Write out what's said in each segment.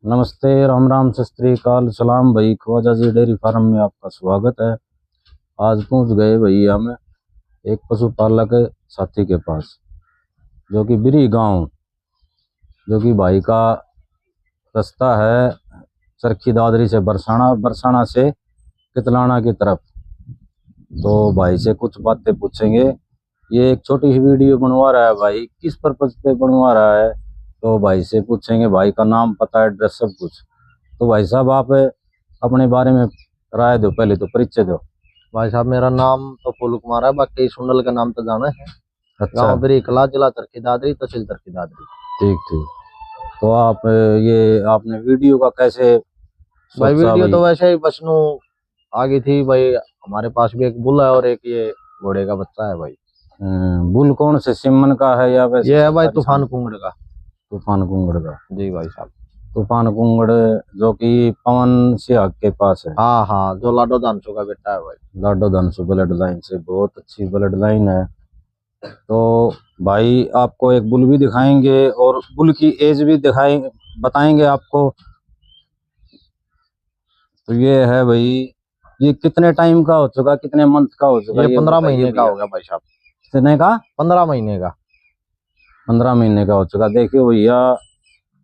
नमस्ते, राम राम, सत श्री अकाल, सलाम भाई। ख्वाजा जी डेयरी फार्म में आपका स्वागत है। आज पहुंच गए भैया हम एक पशुपालक साथी के पास, जो कि बिरी गांव, जो कि भाई का रास्ता है चरखी दादरी से बरसाना, बरसाना से कितलाना की तरफ। तो भाई से कुछ बातें पूछेंगे। ये एक छोटी सी वीडियो बनवा रहा है भाई, किस पर्पज पे बनवा रहा है तो भाई से पूछेंगे। भाई का नाम, पता, एड्रेस, सब कुछ। तो भाई साहब आप अपने बारे में राय दो, पहले तो परिचय दो। भाई साहब मेरा नाम तो फूल कुमार है, बाकी सुंडल का नाम तो जाना है। अच्छा, गाँव बिरीकला, जिला चरखी दादरी, तहसील चरखी दादरी। ठीक ठीक। तो आप ये आपने वीडियो का कैसे भाई सोचा वीडियो भाई? तो वैसे ही बसनू आ गई थी भाई। हमारे पास भी एक बुल है और एक ये घोड़े का बच्चा है भाई। बुल कौन से सिमन का है या वैसे ये है भाई सरकारी तूफान कुंगड़ का। तूफान कुंगड़ का। जी भाई साहब। तूफान कुंगड़, जो कि पवन सिंह के पास है। हाँ हाँ, जो लाडो दानसू का बेटा है भाई। लाडो धनसु ब्लड लाइन से, बहुत अच्छी ब्लड लाइन है। तो भाई आपको एक बुल भी दिखाएंगे और बुल की एज भी दिखाएंगे, बताएंगे आपको। तो ये है भाई, ये कितने टाइम का हो चुका, कितने मंथ का हो चुका? ये 15 बताइए महीने का भैया। होगा भाई साहब। कितने का? 15 महीने का। 15 महीने का हो चुका। देखियो भैया,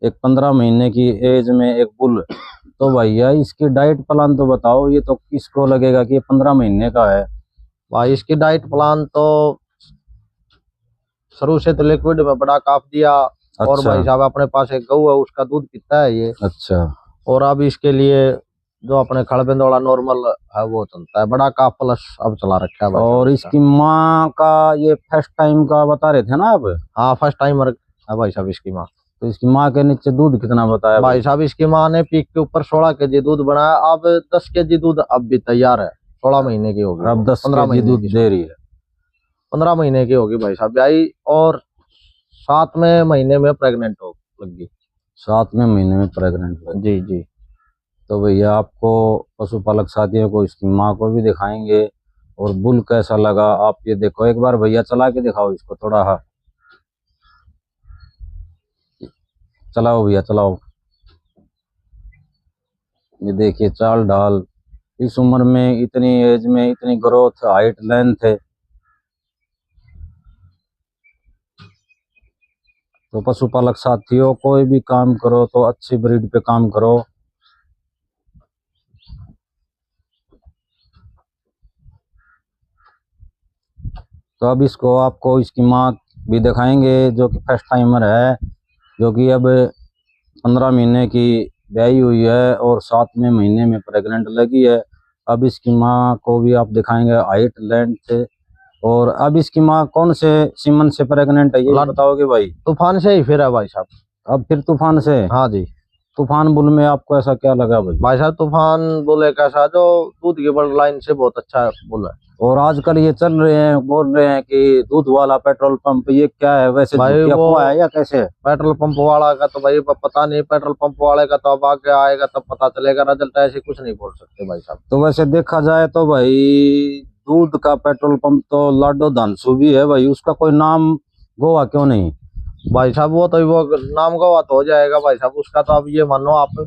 एक 15 महीने की एज में एक बुल। तो भैया इसकी डाइट प्लान तो बताओ, ये तो किसको लगेगा कि ये 15 महीने का है। भाई इसकी डाइट प्लान तो शुरू से तो लिक्विड में बड़ा काफ दिया। और अच्छा भाई साहब अपने पास एक गऊ है, उसका दूध पीता है ये। अच्छा। और अब इसके लिए जो अपने खड़बिंद वाला नॉर्मल है वो चलता है, बड़ा का प्लस अब चला रखा है भाई और साहब इसकी माँ का ये फर्स्ट टाइम का बता रहे थे ना आप? हाँ फर्स्ट टाइमर है भाई साहब इसकी माँ। तो इसकी माँ के नीचे दूध कितना बताया भाई साहब इसकी माँ ने पीक के ऊपर 16 केजी दूध बनाया। अब 10 केजी दूध अब भी तैयार है। 16 महीने की होगी, अब 10 15 केजी महीने दूध की, दे रही है। 15 महीने की होगी भाई साहब ब्याई। और 7वें महीने में प्रेग्नेंट हो लगी। 7वें महीने में प्रेग्नेंट हुई। जी जी। तो भैया आपको पशुपालक साथियों को इसकी माँ को भी दिखाएंगे और बुल कैसा लगा आप ये देखो एक बार। भैया चला के दिखाओ इसको थोड़ा। हाँ चलाओ भैया, चलाओ। ये देखिए चाल ढाल, इस उम्र में, इतनी एज में, इतनी ग्रोथ, हाइट, लेंथ है। तो पशुपालक साथियों, कोई भी काम करो तो अच्छी ब्रीड पे काम करो। तो अब इसको आपको इसकी माँ भी दिखाएंगे, जो कि फर्स्ट टाइमर है, जो कि अब 15 महीने की ब्याई हुई है और 7वें महीने में प्रेग्नेंट लगी है। अब इसकी माँ को भी आप दिखाएंगे, हाइट, लेंथ। और अब इसकी माँ कौन से सीमन से प्रेग्नेंट है ये बताओगे भाई? तूफान से ही फिर है भाई साहब। अब फिर तूफान से? हाँ जी। तूफान बुल में आपको ऐसा क्या लगा भाई? भाई साहब तूफान बुल एक ऐसा जो दूध की बल्ड लाइन से बहुत अच्छा बुल है। और आजकल ये चल रहे हैं, बोल रहे हैं कि दूध वाला पेट्रोल पंप, ये क्या है वैसे? भाई झूठी वो अफवाह है या कैसे है? पेट्रोल पंप वाला का तो भाई पता नहीं, पेट्रोल पंप वाले का तो अब आगे आएगा तब पता चलेगा रिजल्ट, ऐसे कुछ नहीं बोल सकते भाई साहब। तो वैसे देखा जाए तो भाई दूध का पेट्रोल पंप तो लाडो धानसू भी है भाई, उसका कोई नाम गोवा क्यों नहीं? भाई साहब वो तो वो नाम गवा तो हो जाएगा भाई साहब उसका। तो अब ये मानो आप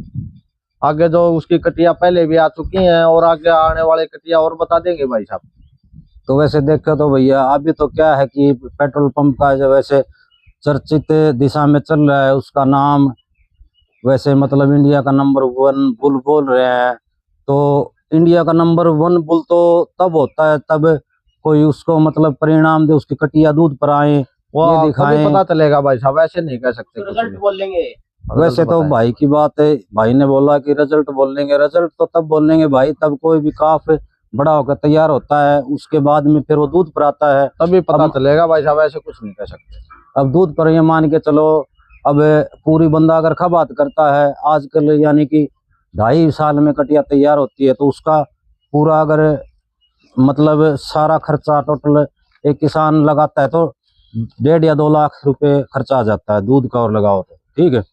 आगे जो उसकी कटिया पहले भी आ चुकी हैं और आगे आने वाले कटिया और बता देंगे भाई साहब। तो वैसे देखो तो भैया अभी तो क्या है कि पेट्रोल पंप का जो वैसे चर्चित दिशा में चल रहा है, उसका नाम वैसे मतलब इंडिया का नंबर 1 बुल बोल रहे हैं। तो इंडिया का नंबर 1 बुल तो तब होता है तब कोई उसको मतलब परिणाम दे, उसकी कटिया दूध पर आए, वो ये तभी दिखाएं। पता चलेगा भाई साहब, ऐसे नहीं कह सकते कुछ भी। बोलेंगे वैसे तो भाई की बात है, भाई ने बोला कि रिजल्ट बोलेंगे। रिजल्ट तो तब बोलेंगे भाई तब कोई भी काफ बड़ा होकर तैयार होता है, उसके बाद में फिर वो दूध पर आता है, तभी पता चलेगा भाई साहब, ऐसे कुछ नहीं कह सकते। अब दूध पर ये मान के चलो। अब पूरी बंदा अगर खबात करता है आजकल, यानी कि 2.5 साल में कटिया तैयार होती है, तो उसका पूरा अगर मतलब सारा खर्चा टोटल एक किसान लगाता है तो 1.5 या 2 लाख रुपए खर्चा आ जाता है दूध का और लगाओ तो, ठीक है।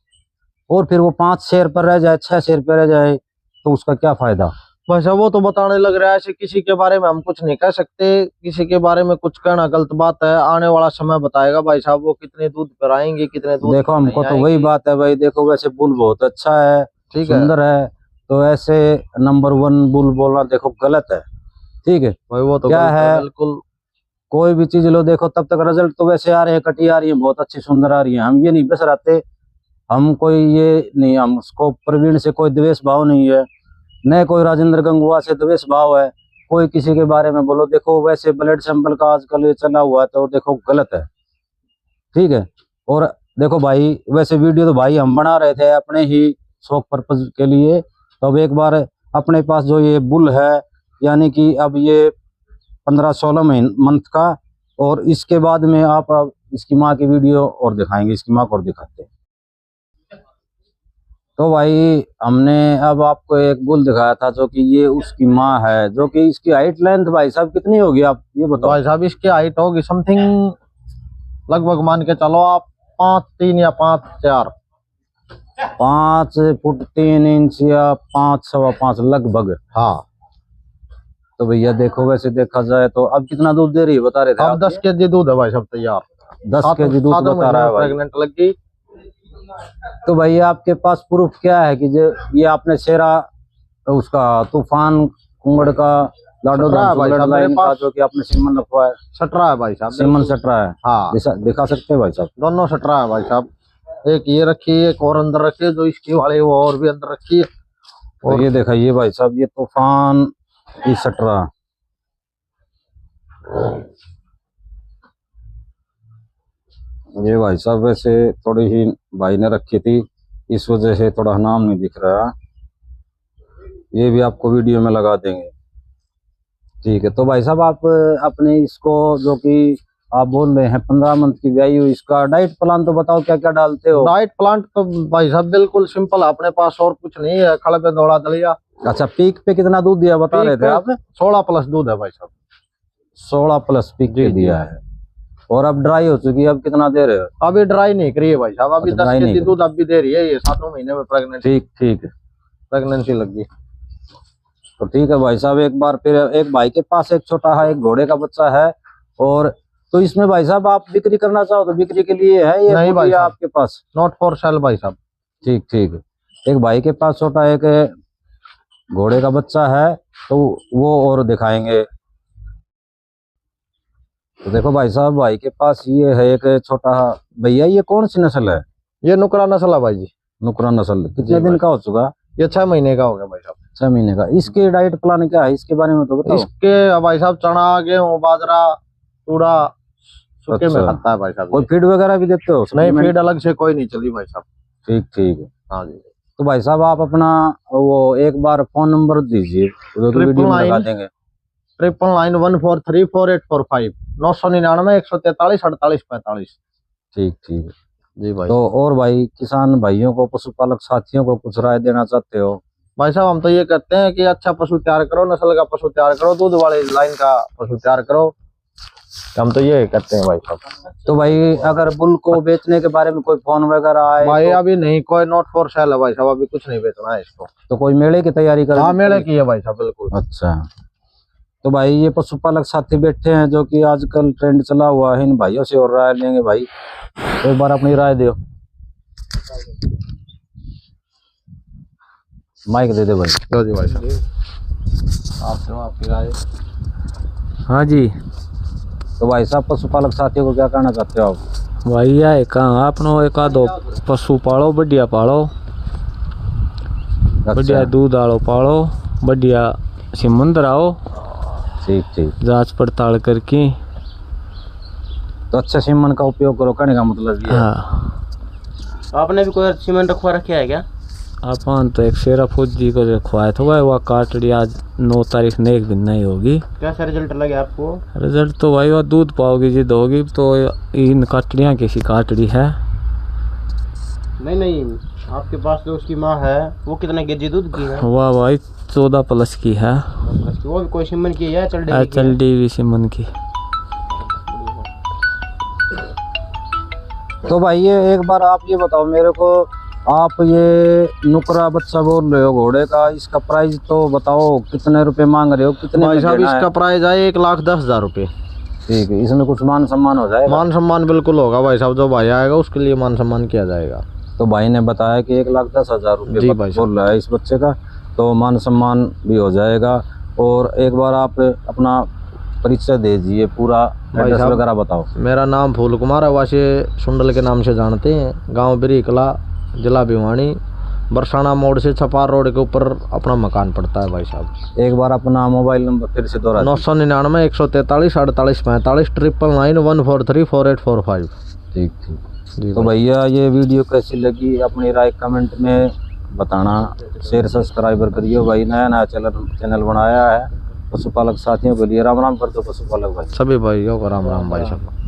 और फिर वो 5 शेर पर रह जाए, 6 शेर पर रह जाए तो उसका क्या फायदा? भाई साहब वो तो बताने लग रहा है, ऐसे किसी के बारे में हम कुछ नहीं कह सकते, किसी के बारे में कुछ कहना गलत बात है। आने वाला समय बताएगा भाई साहब वो कितने दूध पर आएंगे, कितने दूध देखो पर हमको नहीं तो वही आएंगी। बात है भाई, देखो वैसे बुल बहुत अच्छा है, ठीक है सुंदर है, तो ऐसे नंबर 1 बुल बोलना देखो गलत है। ठीक है, भाई, वो तो क्या गलत है, बिल्कुल। कोई भी चीज लो देखो तब तक रिजल्ट तो वैसे आ रहे हैं, कटी आ रही है, बहुत अच्छी सुंदर आ रही है, हम ये नहीं बस रहते, हम कोई ये नहीं, हम उसको प्रवीण से कोई द्वेष भाव नहीं है, न कोई राजेंद्र गंगवा से द्वेष भाव है, कोई किसी के बारे में बोलो देखो वैसे ब्लड सैंपल का आजकल ये चला हुआ है तो देखो गलत है। ठीक है, और देखो भाई वैसे वीडियो तो भाई हम बना रहे थे अपने ही शौक पर्पज के लिए, तो अब एक बार अपने पास जो ये बुल है, यानी कि अब ये 15-16 मंथ का, और इसके बाद में आप अब इसकी माँ की वीडियो और दिखाएंगे, इसकी माँ को और दिखाते हैं। तो भाई हमने अब आपको एक बुल दिखाया था जो कि ये उसकी माँ है, जो कि इसकी हाइट लेंथ भाई साहब कितनी होगी आप ये बताओ। भाई साहब इसकी हाइट होगी समथिंग, लगभग मान के चलो आप 5'3" या 5'4". 5 फुट 3 इंच या 5 सवा 5 लगभग। हाँ तो भैया देखो वैसे देखा जाए तो अब कितना दूध दे रही है बता रहे थे अब आप? 10 केजी दूध है भाई साहब तैयार। 10 केजी दूध बता रहा है भाई। प्रेग्नेंट लगी। तो भैया आपके पास प्रूफ क्या है कि जो ये आपने शेरा उसका तूफान कुंगड़ का लाडो सटरा है भाई साहब मेरे लाइन का पास। जो कि आपने सीमन रखवा है? सटरा है भाई साहब सीमन बिल्कुल। सटरा है। हाँ दिखा सकते हैं भाई साहब? दोनों सटरा है भाई साहब, एक ये रखी है, एक और अंदर रखी है, जो इसकी वाली वो और भी अंदर रखी है। और ये दिखाइए भाई साहब, ये तूफान की सटरा, ये भाई साहब वैसे थोड़ी ही भाई ने रखी थी, इस वजह से थोड़ा नाम नहीं दिख रहा, ये भी आपको वीडियो में लगा देंगे। ठीक है, तो भाई साहब आप अपने इसको जो कि आप बोल रहे हैं 15 मंथ की ब्याई हुई, इसका डाइट प्लान तो बताओ क्या क्या डालते हो? डाइट प्लांट तो भाई साहब बिल्कुल सिंपल है अपने पास, और कुछ नहीं है, खड़े पे दौड़ा दलिया। अच्छा, पीक पे कितना दूध दिया बता रहे थे आप? 16+ दूध है भाई साहब। 16+ पीक पे दिया है, और अब ड्राई हो चुकी है, अब कितना दे रहे हो? अभी ड्राई नहीं करी है भाई साहब, अभी अच्छा, 10 dry नहीं केजी करी। दूध अभी दे रही है, ये 7वें महीने में ठीक है, प्रेगनेंसी लगी। तो ठीक है भाई साहब, एक बार फिर एक भाई के पास एक छोटा है, एक घोड़े का बच्चा है, और तो इसमें भाई साहब आप बिक्री करना चाहो तो बिक्री के लिए है ये नहीं भाई साहब, आपके पास? नॉट फॉर सेल भाई साहब। ठीक है, एक भाई के पास छोटा एक घोड़े का बच्चा है, तो वो और दिखाएंगे। तो देखो भाई साहब, भाई के पास ये है एक छोटा, भैया ये कौन सी नस्ल है? ये नुकरा नस्ल है भाई जी। नुकरा नस्ल कितने दिन का हो चुका? ये 6 महीने का हो गया भाई साहब। 6 महीने का। इसके डाइट प्लान क्या है, इसके बारे में तो बताओ। इसके भाई साहब चना, गेहूं, बाजरा, चूड़ा सूखे में अच्छा। खाता है भाई साहब। कोई फीड वगैरह भी देते हो? नहीं, फीड अलग से कोई नहीं चली भाई साहब। ठीक है। हाँ जी। तो भाई साहब आप अपना वो एक बार फोन नंबर दीजिए, जो कि वीडियो में लगा देंगे। 9914348445 999 143 48 45। ठीक है जी भाई। तो और भाई किसान भाइयों को, पशुपालक साथियों को कुछ राय देना चाहते हो? भाई साहब हम तो ये कहते हैं कि अच्छा पशु तैयार करो, नस्ल का पशु तैयार करो, दूध वाली लाइन का पशु तैयार करो, हम तो ये कहते हैं भाई साहब। तो भाई अगर बुल को बेचने के बारे में कोई फोन वगैरह आए भाई तो? अभी नहीं, कोई नॉट फॉर सेल है भाई साहब, अभी कुछ नहीं बेचना है इसको। तो कोई मेले की तैयारी कर? हाँ मेले की है भाई साहब बिल्कुल। अच्छा, तो भाई ये पशुपालक साथी बैठे हैं जो कि आजकल ट्रेंड चला हुआ है, इन भाइयों से और राय लेंगे। भाई एक बार अपनी राय दो, माइक दे दे भाई। लो जी भाई साहब, आप दो आपकी राय। हाँ जी तो भाई साहब पशुपालक साथियों को क्या कहना चाहते हो आप? भाई है कहाँ आपनो एक आधो पशु पालो, बढ़िया पालो, बढ़िया अच्छा, दूध आलो पालो, बढ़िया सिमंदर आओ, ठीक जांच पड़ताल करके। तो अच्छा सीमन का उपयोग करो, कहने का मतलब ये है। हाँ आपने भी कोई सीमेंट रखवा रखा है क्या? अपन तो एक शेरा फौजी को जो खुआया था वह काटड़ी आज 9 तारीख ने एक दिन नहीं होगी। कैसा रिजल्ट लगे आपको? रिजल्ट तो भाई वह दूध पाओगी जिद होगी, तो इन काटड़ियाँ कैसी काटड़ी है। नहीं, आपके पास जो उसकी माँ है वो कितने केजी दूध की है? वह भाई 14+ की है। वो भी कोई सीमन की है? चल डी सिमन की। तो भाई ये एक बार आप ये बताओ मेरे को आप ये नुकरा बच्चा बोल रहे हो घोड़े का, इसका प्राइस तो बताओ, कितने रुपए मांग रहे हो, कितने भाई में साहब देना है? इसका प्राइस है 1,10,000 रुपये। ठीक है, इसमें कुछ मान सम्मान हो जाएगा? मान सम्मान बिल्कुल होगा भाई साहब, जो भाई आएगा उसके लिए मान सम्मान किया जाएगा। तो भाई ने बताया कि 1,10,000 जी रुपये भाई साहब। बोल रहा है इस बच्चे का, तो मान सम्मान भी हो जाएगा। और एक बार आप अपना परिचय दे दीजिए, पूरा एड्रेस साहब, वगैरह बताओ। मेरा नाम फूल कुमार है, वासे सुंडल के नाम से जानते हैं। गांव बिरीकला, जिला भिवानी, बरसाना मोड़ से छपार रोड के ऊपर अपना मकान पड़ता है भाई साहब। एक बार अपना मोबाइल नंबर फिर से दोहरा दीजिए। 999 143 48 45 999 143 4845। ठीक ठीक। जी तो भाई। भैया ये वीडियो कैसी लगी अपनी राय कमेंट में बताना। शेयर सब्सक्राइबर करिए भाई, नया नया चैनल बनाया है पशुपालक साथियों के लिए। राम राम कर दो पशुपालक भाई। सभी भाइयों को राम राम भाई साहब।